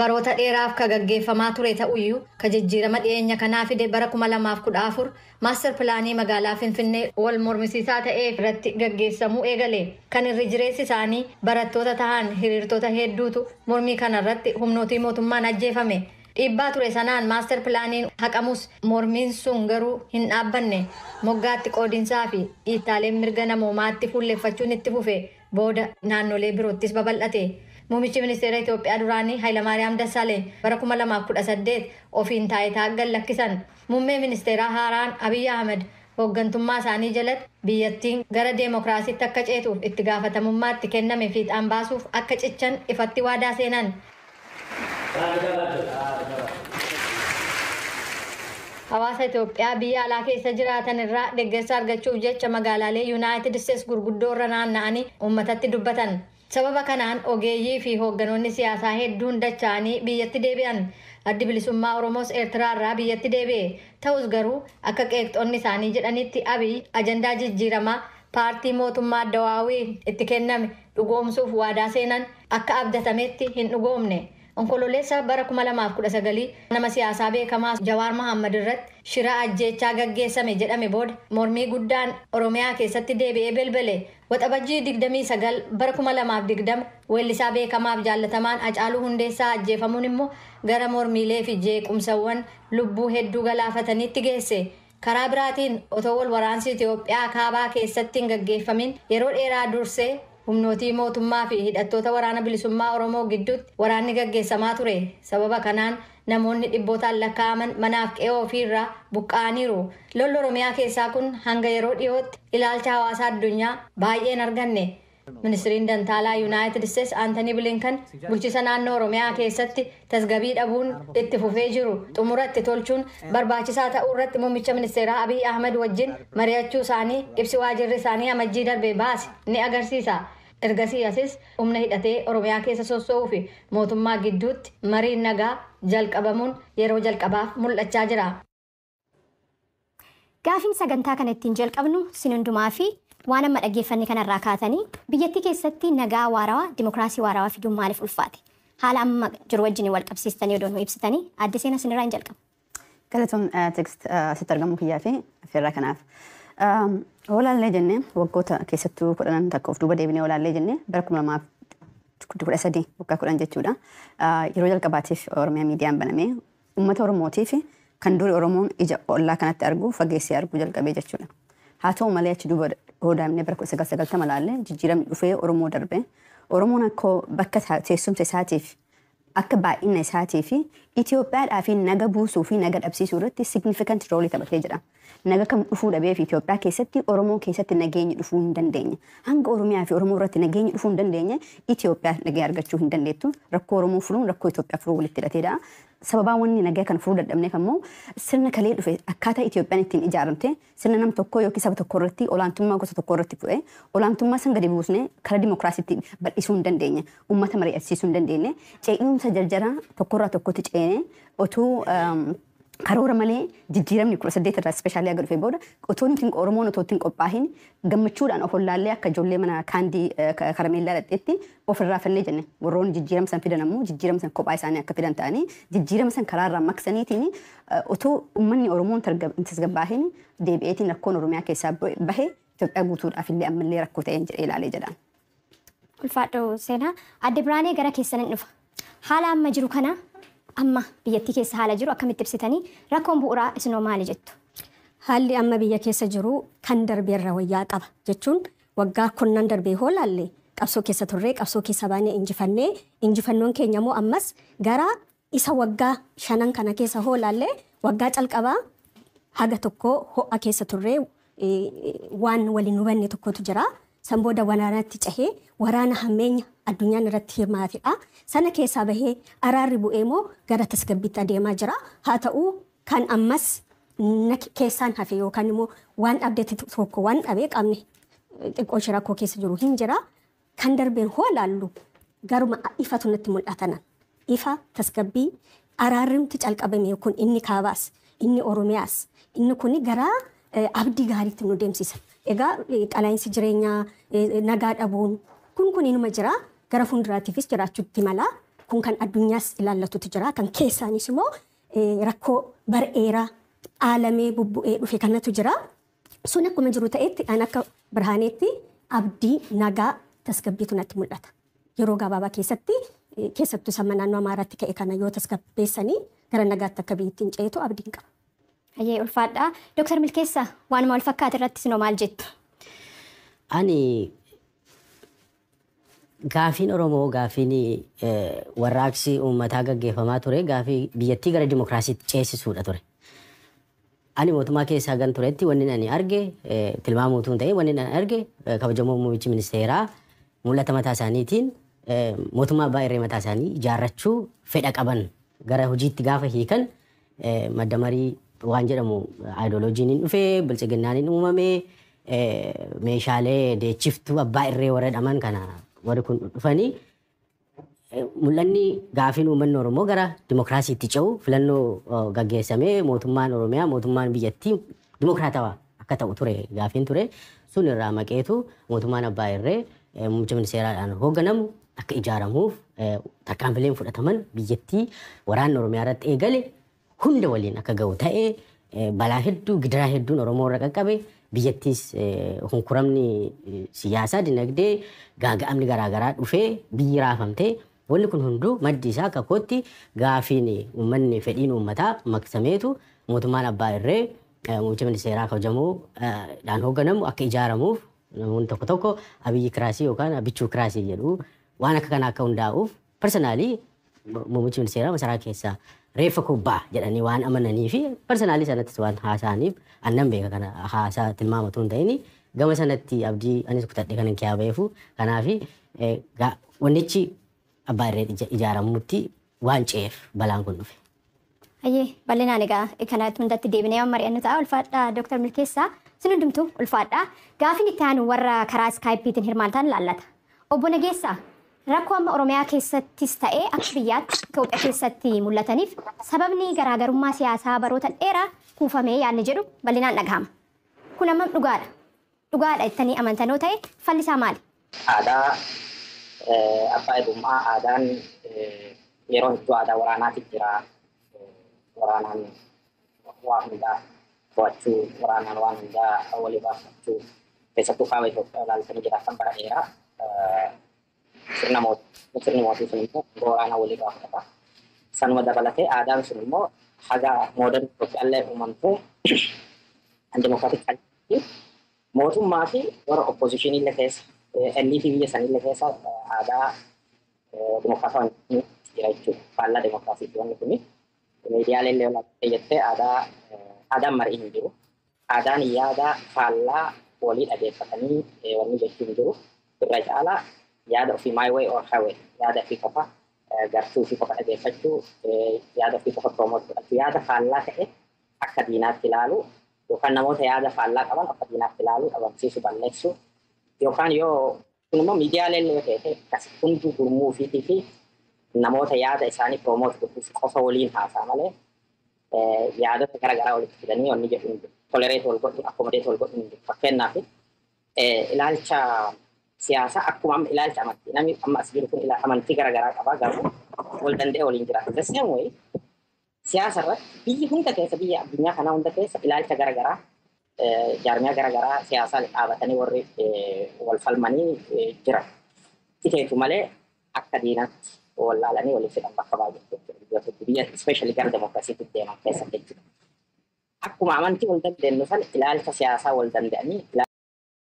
baroota dheeraaf ka gaggeeffamaa ture ta'uyyuu ka jijjiirama dhiyeenya kanaa fide bara 2014 maaster pilaanii magaalaa Finfinnee wal mormisiisaa ta'ee irratti gaggeessamuu eegale. Kan irri jireessi isaanii barattoota ta'an hiriirtota hedduutu mormii kanarratti humnootii mootummaan ajjeefame. Dhiibbaa ture sanaan maaster pilaaniin haqamus mormiin sun garuu hin dhaabbanne. Moggaatti qoodinsaa fi dhiittaaleen mirga namoomaatti fuulleffachuun itti fufe booda naannolee biroottis babal'ate. Muummichi ministeera Itoophiyaa duraanii Hayilamaariyaam Dassaaleen bara 2018 ofiin taayitaa gallakkisan. Muummee ministeeraa haaraan Abiy Ahmed hooggantummaa isaanii jalatti biyyattiin gara deemokiraasiitti akka ceetuuf itti gaafatamummaatti kenname fiixaan baasuuf akka cichan ifatti waadaa seenan. Hawaasa Itoophiyaa biyya alaa keessa jiraatan irraa deeggarsa argachuuf jecha magaalaalee Yuunaayitid Isteets gurguddoo irra naanna'anii uummatatti dubbatan. Sababa kanaan ogeeyyii fi hoogganoonni siyaasaa hedduun dacha'anii biyyatti deebi'an. Addi bilisummaa Oromoos Eertiraa irraa biyyatti deebi'e. Ta'us garuu akka qeeqxoonni isaanii jedhanitti Abiy ajandaa jijjiiramaa paartii mootummaa Addawaawii itti kenname dhugoomsuuf waadaa seenan akka abdatametti hin dhugoomne. Onkololeessa bara 2019 nama siyaasaa beekamaa Jawaar Mohaammed irratti shira ajjeechaa gaggeessame jedhame booda mormii guddaan Oromiyaa keessatti deebi'ee belbele. Waxabajjii 29 bara 2020 weellisaa beekamaaf jaallatamaan Hacaaluu Hundeessaa ajjeefamuun immoo gara mormiilee fi jeequmsawwan lubbuu hedduu galaafataniitti geesse. Karaa biraatiin otoo wal waraansi Itoophiyaa kaabaa keessatti hin gaggeeffamin yeroo dheeraa dursee humnootii mootummaa fi hidhattoota waraana bilisummaa Oromoo gidduutti waraanni gaggeessamaa ture. Sababa kanaan namoonni dhibbootaan lakkaa'aman manaaf qe'ee ofiirraa buqqa'aniiru. Lolli Oromiyaa keessaa kun hanga yeroo dhiyootti ilaalcha hawaasaa addunyaa baay'een arganne. Ministiriin Dantaalaa Yuunaayitid Isteets Aantanii Bilinkan bulchiisa naannoo Oromiyaa keessatti tasgabbii dhabuun itti fufee jiru xumura itti tolchuun barbaachisaa ta'uu irratti muummicha ministeeraa Abiy Ahmed wajjin mari'achuu isaanii ibsi waajjirri isaanii amajjii darbee baase ni agarsiisa. Ergasii asis humna hidhatee Oromiyaa keessa sossoo'uu fi mootummaa gidduutti mariin nagaa jalqabamuun yeroo jalqabaaf mul'achaa jira. Gaafiin sagantaa kana ittiin jalqabnu sin hundumaa fi waan amma dhaggeeffanne kanarraa kaatanii biyyattii keessatti nagaa waarawaa dimokiraasii waarawaa fiduun maaliif ulfaate? Haala amma jiru wajjin wal qabsiistanii odoo nu ibsitanii adda seenaa sinirraa hin jalqabu. Galatoon tekst asitti argamu kiyyaa fi affeerraa kanaaf. Olaallee jennee waggoota keessattuu 10 takka of duuba deebinee olaallee jennee bara 2013 waggaa 10 jechuudha. Yeroo jalqabaatiif Oromiyaa miidiyaan banamee uummata Oromootiif kan duri Oromoon ija ollaa kanatti argu fageessee arguu jalqabee jechuudha. Haa ta'u malee achi duuba hoodaamnee bara 1990 laallee jijjiiramni dhufee Oromoo darbe. Oromoon akka bakka teessumsa isaatiif akka baay'ina isaatii fi Itoophiyaadhaa fi naga buusuu fi naga dhabsiisuu irratti significant roolii taphatee jira. Naga kam dhufuu dhabee fi Itoophiyaa keessatti Oromoo keessatti nageenyi dhufuu hin dandeenye. Hanga Oromiyaa fi Oromoo irratti nageenyi dhufuu hin dandeenye Itoophiyaa nagee argachuu hin dandeettu. Rakkoo Oromoo furuun rakkoo Itoophiyaa furuu walitti hidhateedha. Sababaan wanni nagaa kan furuu dadhabneef ammoo sirna kalee dhufe akkaataa Itoophiyaan ittiin ijaaramte sirna nam tokkoo yookiin saba tokko irratti olaantummaa gosa tokko irratti bu'ee olaantummaa san gadi buusnee karaa dimokiraasiitti bal'isuu hin dandeenye. Uummata mari'achiisuu hin dandeenye. Ce'umsa jarjaraa tokkorraa tokkotti ce'ee otuu karoora malee jijjiiramni 18 irraa ispeeshaalii aga dhufee booda otoo nuti Oromoon otoo ittiin qophaa'in gammachuudhaan of hollaallee akka ijoollee mana kaandii karameellaa dhadheetti ofirraa fannee jenne warroonni jijjiirama san fidan ammoo jijjiirama san kophaa isaanii akka fidan ta'anii jijjiirama san karaarraa maksaniitiin otoo uummanni Oromoon tasgabbaahin deebi'eetiin rakkoon Oromiyaa keessaa bahee Itoophiyaa guutuudhaaf illee ammallee rakkoo ta'een jedhee ilaalee jedha. Ulfaadhoo seenaa adde Biraanee gara keessaniin dhufa. Haala amma jiru kana amma biyyattii keessa haala jiru akkamitti ibsitanii rakkoon bu'uuraa isinoo maali jettu? Haalli amma biyya keessa jiru kan darbeerra wayyaa qaba jechuun waggaa kunnan darbee hoolaallee qabsoo keessa turree qabsoo keessa baanee injifannee injifannoon keenya immoo ammas gara isa waggaa 5 kana keessa hoolaallee waggaa calqabaa haga tokko ho'a keessa turree waan waliin hubanne tokkotu jira. San booda waraanatti cahee waraana hammeenya addunyaan irratti hirmaatedha. Sana keessaa bahee araarri bu'ee moo gara tasgabbiitti adeemaa jira. Haa ta'u kan ammas keessaan hafe yookaan immoo waan dhabdeetti tokko waan dhabee qabne xiqqoo rakkoo keessa jiru hin jira. Kan darbeen hoo laallu garuma ifatu natti mul'atanan. Ifa tasgabbii araarrimti calqabame kun inni kaabaas inni Oromiyaas inni kun gara abdii gaariitti nu deemsisa. Egaa qalaa'insi jireenyaa nagaa dhabuun kun inuma jira gara fuulduraatiifis jiraachuutti mala kun kan addunyaas ilaallatutu jira kan keessaanis immoo rakkoo bar'eeraa aalamee bubbu'ee dhufe kanatu jira. Sun akkuma jiru ta'etti an akka Birhaaneetti abdii nagaa tasgabbiitu natti mul'ata. Yeroo gabaabaa keessatti keessattuu sama naannoo Amaaraatti ka'e kana yoo tasgabbeessanii gara nagaatti akka biyyattiin ceetu abdiin qaba. Hayyee ulfaadhaa. Dooktar Milkeessaa waanuma wal fakkaate irratti sinoo maal jettu? Ani gaafiin Oromoo gaafiin warraaqsi uummataa gaggeeffamaa ture gaafii biyyattii gara dimokiraasiitti ceesisuudha ture. Ani mootummaa keessaa gan turetti wanni ani arge tilmaamuutuun ta'e wanni ani arge kabajamoo muummichi ministeeraa mul'ata mataa isaaniitiin mootummaa abbaa irree mataa isaanii ijaarrachuu fedha qaban gara hojiitti gaafa hiikan madda marii waan jedhamu aayidoloojiin hin dhufee bilchiginnaan hin uumamee meeshaalee deechiftuu abbaa irree warra dhaman kana warri kun dhufanii mul'anni gaafiin uummanni Oromoo gara dimokiraasiitti ce'u filannoo gaggeessamee mootummaan Oromiyaa mootummaan biyyattii dimokiraatawaa akka ta'u ture gaafiin ture sun irraa maqeetu mootummaan abbaa irree muummicha ministeeraadhaan hoogganamu akka ijaaramuuf tarkaanfileen fudhataman biyyattii waraanni Oromiyaa irratti eegale hunda waliin akka ga'u ta'ee balaa hedduu gidiraa hedduun Oromoo irra qaqqabe biyyattiis hunkuramni siyaasaa dinagdee gaaga'amni garaagaraa dhufee biyyi raafamtee wanni kun hunduu maddi isaa akka kootti gaafiin uummanni fedhiin uummataa maqsameetu mootummaan abbaa irree muummicha ministeeraa kabajamoo dhaan hoogganamu akka ijaaramuuf namoonni tokko tokko abiyyi kiraasii yookaan abichuu kiraasii jedhu waan akka kana akka hundaa'uuf personaalii muummichi ministeeraa masaraa keessaa reeffa kubbaa jedhanii waan amananii fi personaalii sanattis waan haasa'aniif annan beeka kana haasaa tilmaamatu hin ta'ini gama sanatti abdii anis kutadhe kan hin kiyaabeefu kanaafi wannichi abbaa irree ijaaramuutti waan ce'eef balaan kun dhufe. Hayyee bal'inaan egaa kanatti hundatti deebinee mari'annu ta'a ulfaadhaa Dooktar Milkeessaa sin hundumtuu ulfaadhaa gaafiin itti aanu warra karaa iskaayipiitiin hirmaatan laallata. Obbo Nageessaa rakkoo amma Oromiyaa keessattis ta'ee akka biyyaatti Itoophiyaa keessatti mul'ataniif sababni garaagarummaa siyaasaa baroota dheeraa kuufamee yaadni jedhu bal'inaan dhagahama. Kun amma dhugaadha. Dhugaadha jettanii amantanoo ta'e fallisaa maali? Aadaa abbaa irrummaa aadaan yeroo hedduu aadaa waraanaatu jira. Waraanaan waa hundaa to'achuu waraanaan waan hundaa walii baafachuu keessattuu kaaba Itoophiyaa ilaaltanii jiraatan bara dheeraa sirni mootii sun immoo waraanaa walii baafata. Sanuma dabalatee aadaan sun immoo haga moodan Itoophiyaallee uumamtee dimokiraatik kallattii mootummaa fi warra oppoozishinii keessa inni fi biyya sanillee keessa aadaa dimokiraatawaa jira jechuudha. Faallaa dimokiraasii wanni kuni miidiyaalee illee olaanaa jettee aadaan marii hin jiru. Aadaan yaada faallaa walii dhageeffatanii wanni jechuu hin jiru. Irra caalaa yaada ofii my way or highway yaada ofii qofa gartuu ofii qofa dhageeffachuu yaada ofii qofa promoot godhachuu yaada faallaa ta'e akka diinaatti ilaalu yookaan namoota yaada faallaa qaban akka diinaatti ilaalu dhabamsiisu balleessu yookaan yoo kun immoo miidiyaalee illee ta'e akkasii hunduu gurmuu ofiitii fi namoota yaada isaanii promoot gochuuf qofa waliin haasaa malee yaadota garaagaraa walitti fidanii wanni jedhu tolereet wal godhu akkomodeet wal godhu fakkeenyaaf ilaalcha siyaasaa akkuma amma ilaalcha amantii namni amma as jiru kun amantii garaagaraa qaba garuu wal danda'ee waliin jiraata. The same way siyaasa irratti biyyi hunda keessa biyya addunyaa kanaa hunda keessa ilaalcha garaagaraa jaarmiyaa garaagaraa siyaasaa dhaabatanii warri wal falmanii jira. Tikeetu malee akka diinaatti wallaalanii waliin fidhan bakka baay'ee biyya especially gara demokiraasiitti deeman keessatti jechuudha. Akkuma amantii wal dandeenyu san ilaalcha siyaasaa wal danda'anii